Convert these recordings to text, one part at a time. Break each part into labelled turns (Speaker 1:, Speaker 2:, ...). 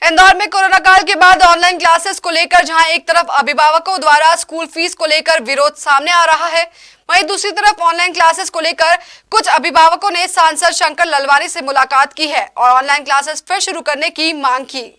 Speaker 1: इंदौर में कोरोना काल के बाद ऑनलाइन क्लासेस को लेकर जहां एक तरफ अभिभावकों द्वारा स्कूल फीस को लेकर विरोध सामने आ रहा है, वहीं दूसरी तरफ ऑनलाइन क्लासेस को लेकर कुछ अभिभावकों ने सांसद शंकर ललवानी से मुलाकात की है और ऑनलाइन क्लासेस फिर शुरू करने की मांग की।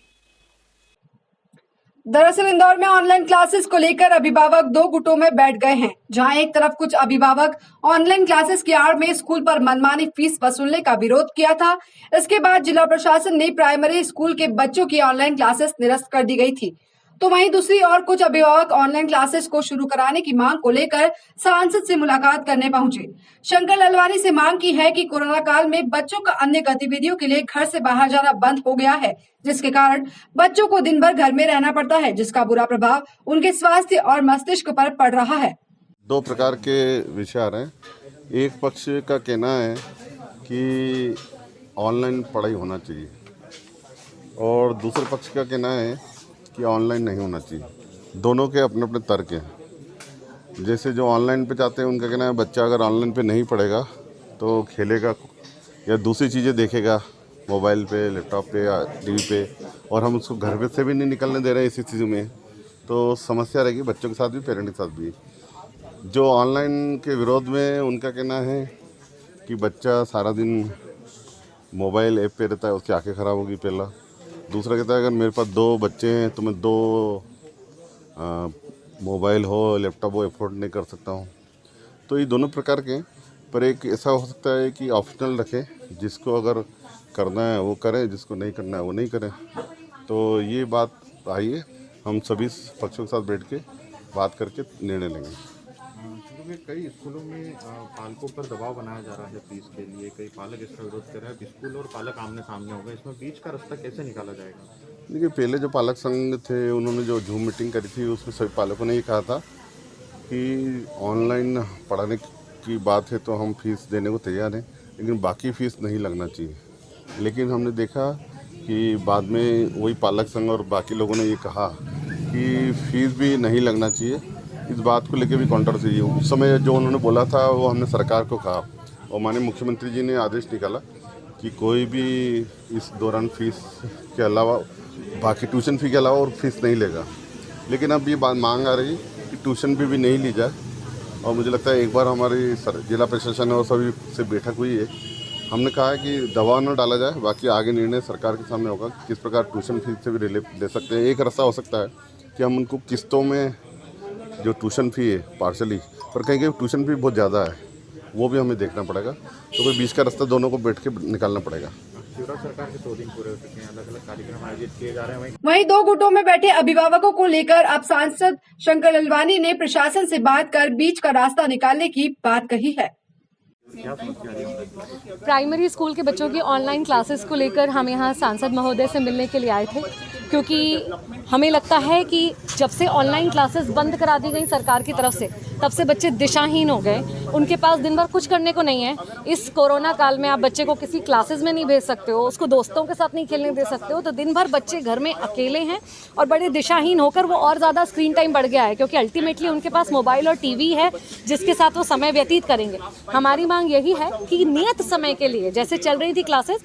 Speaker 1: दरअसल इंदौर में ऑनलाइन क्लासेस को लेकर अभिभावक दो गुटों में बैठ गए हैं, जहां एक तरफ कुछ अभिभावक ऑनलाइन क्लासेस की आड़ में स्कूल पर मनमानी फीस वसूलने का विरोध किया था। इसके बाद जिला प्रशासन ने प्राइमरी स्कूल के बच्चों की ऑनलाइन क्लासेस निरस्त कर दी गई थी, तो वहीं दूसरी ओर कुछ अभिभावक ऑनलाइन क्लासेस को शुरू कराने की मांग को लेकर सांसद से मुलाकात करने पहुंचे। शंकर ललवानी से मांग की है कि कोरोना काल में बच्चों का अन्य गतिविधियों के लिए घर से बाहर जाना बंद हो गया है, जिसके कारण बच्चों को दिन भर घर में रहना पड़ता है, जिसका बुरा प्रभाव उनके स्वास्थ्य और मस्तिष्क पर पड़ रहा है।
Speaker 2: दो प्रकार के विषय आ रहे हैं। एक पक्ष का कहना है कि ऑनलाइन पढ़ाई होना चाहिए और दूसरे पक्ष का कहना है कि ऑनलाइन नहीं होना चाहिए। दोनों के अपने अपने तर्क हैं। जैसे जो ऑनलाइन पे चाहते हैं उनका कहना है बच्चा अगर ऑनलाइन पे नहीं पढ़ेगा तो खेलेगा या दूसरी चीज़ें देखेगा मोबाइल पे, लैपटॉप पे या टीवी पे, और हम उसको घर पे से भी नहीं निकलने दे रहे हैं इसी चीज़ों में, तो समस्या रहेगी बच्चों के साथ भी, पेरेंट के साथ भी। जो ऑनलाइन के विरोध में उनका कहना है कि बच्चा सारा दिन मोबाइल ऐप पे रहता है, उसकी आंखें ख़राब होगी पहला। दूसरा कहता है अगर मेरे पास दो बच्चे हैं तो मैं दो मोबाइल हो, लैपटॉप हो अफोर्ड नहीं कर सकता हूँ। तो ये दोनों प्रकार के, पर एक ऐसा हो सकता है कि ऑप्शनल रखें, जिसको अगर करना है वो करें, जिसको नहीं करना है वो नहीं करें। तो ये बात आइए हम सभी पक्षों के साथ बैठ के बात करके निर्णय लेंगे।
Speaker 3: क्योंकि कई स्कूलों में पालकों पर दबाव बनाया जा रहा है फीस के लिए, कई पालक इसका विरोध कर रहे हैं। स्कूल और पालक आमने सामने हो गए, इसमें बीच का रास्ता कैसे निकाला जाएगा?
Speaker 2: देखिए, पहले जो पालक संघ थे उन्होंने जो जूम मीटिंग करी थी उसमें सभी पालकों ने ये कहा था कि ऑनलाइन पढ़ाने की बात है तो हम फीस देने को तैयार हैं, लेकिन बाकी फ़ीस नहीं लगना चाहिए। लेकिन हमने देखा कि बाद में वही पालक संघ और बाकी लोगों ने ये कहा कि फ़ीस भी नहीं लगना चाहिए। इस बात को लेकर भी कॉन्ट्रोवर्सी हुई। उस समय जो उन्होंने बोला था वो हमने सरकार को कहा और माननीय मुख्यमंत्री जी ने आदेश निकाला कि कोई भी इस दौरान फ़ीस के अलावा, बाकी ट्यूशन फ़ी के अलावा और फीस नहीं लेगा। लेकिन अब ये बात मांग आ रही कि ट्यूशन फ़ी भी नहीं ली जाए, और मुझे लगता है एक बार हमारी जिला प्रशासन और सभी से बैठक हुई है। हमने कहा है कि दबाव न डाला जाए, बाकी आगे निर्णय सरकार के सामने होगा किस प्रकार ट्यूशन फीस से भी रिलीफ दे सकते हैं। एक रास्ता हो सकता है कि हम उनको किस्तों में जो ट्यूशन फ़ी है पार्शली, पर कहीं कहीं ट्यूशन फ़ी बहुत ज़्यादा है, वो भी हमें देखना पड़ेगा। तो कोई बीच का रास्ता दोनों को बैठ के निकालना पड़ेगा।
Speaker 3: सरकार के 2 दिन पूरे हो चुके हैं, अलग अलग कार्यक्रम आयोजित किए जा रहे हैं।
Speaker 1: वहीं दो गुटों में बैठे अभिभावकों को लेकर अब सांसद शंकर ललवानी ने प्रशासन से बात कर बीच का रास्ता निकालने की बात कही है।
Speaker 4: प्राइमरी स्कूल के बच्चों की ऑनलाइन क्लासेस को लेकर हम यहाँ सांसद महोदय से मिलने के लिए आए थे, क्योंकि हमें लगता है कि जब से ऑनलाइन क्लासेस बंद करा दी गई सरकार की तरफ से, तब से बच्चे दिशाहीन हो गए। उनके पास दिन भर कुछ करने को नहीं है। इस कोरोना काल में आप बच्चे को किसी क्लासेस में नहीं भेज सकते हो, उसको दोस्तों के साथ नहीं खेलने दे सकते हो, तो दिन भर बच्चे घर में अकेले हैं और बड़े दिशाहीन होकर वो और ज़्यादा स्क्रीन टाइम बढ़ गया है, क्योंकि अल्टीमेटली उनके पास मोबाइल और टीवी है जिसके साथ वो समय व्यतीत करेंगे। हमारी मांग यही है कि नियत समय के लिए, जैसे चल रही थी क्लासेस,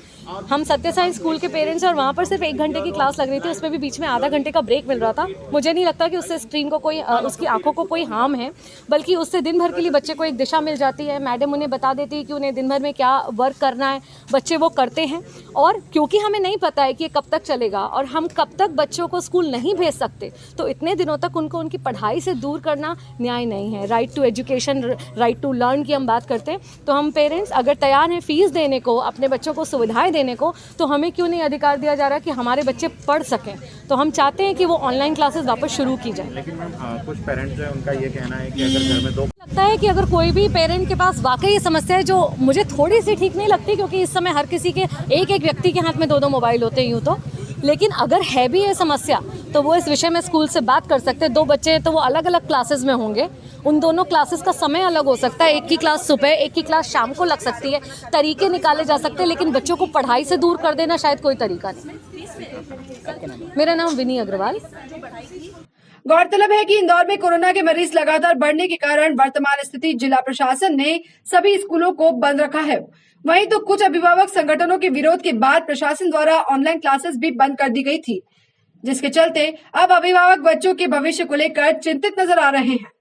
Speaker 4: हम सत्य साई स्कूल के पेरेंट्स और वहाँ पर सिर्फ 1 घंटे की क्लास लग रही थी, उसमें भी बीच में आधा घंटे का ब्रेक मिल रहा था। मुझे नहीं लगता कि उससे स्क्रीन को कोई, उसकी आंखों को कोई हार्म है, बल्कि उससे दिन भर के लिए बच्चे को एक दिशा मिल जाती है। मैडम उन्हें बता देती है कि उन्हें दिन भर में क्या वर्क करना है, बच्चे वो करते हैं। और क्योंकि हमें नहीं पता है कि ये कब तक चलेगा और हम कब तक बच्चों को स्कूल नहीं भेज सकते, तो इतने दिनों तक उनको उनकी पढ़ाई से दूर करना न्याय नहीं है। Right to education, right to learn की हम बात करते हैं, तो हम पेरेंट्स अगर तैयार हैं फीस देने को, अपने बच्चों को सुविधाएं देने को, तो हमें क्यों नहीं अधिकार दिया जा रहा कि हमारे बच्चे पढ़ सकें। तो हम चाहते हैं कि वो ऑनलाइन क्लासेस वापस शुरू की जाए।
Speaker 3: लेकिन मैम कुछ पेरेंट्स हैं, उनका ये कहना है कि अगर घर में दो,
Speaker 4: लगता है कि अगर कोई भी पेरेंट के पास वाकई ये समस्या है, जो मुझे थोड़ी सी ठीक नहीं लगती, क्योंकि इस समय हर किसी के एक व्यक्ति के हाथ में 2 मोबाइल होते हैं यूँ तो, लेकिन अगर है भी ये समस्या तो वो इस विषय में स्कूल से बात कर सकते हैं। 2 बच्चे हैं तो वो अलग अलग क्लासेस में होंगे, उन दोनों क्लासेस का समय अलग हो सकता है, एक की क्लास सुबह, एक की क्लास शाम को लग सकती है। तरीके निकाले जा सकते हैं, लेकिन बच्चों को पढ़ाई से दूर कर देना शायद कोई तरीका नहीं। मेरा नाम विनी अग्रवाल।
Speaker 1: गौरतलब है कि इंदौर में कोरोना के मरीज लगातार बढ़ने के कारण वर्तमान स्थिति जिला प्रशासन ने सभी स्कूलों को बंद रखा है। वहीं तो कुछ अभिभावक संगठनों के विरोध के बाद प्रशासन द्वारा ऑनलाइन क्लासेस भी बंद कर दी गई थी, जिसके चलते अब अभिभावक बच्चों के भविष्य को लेकर चिंतित नजर आ रहे हैं।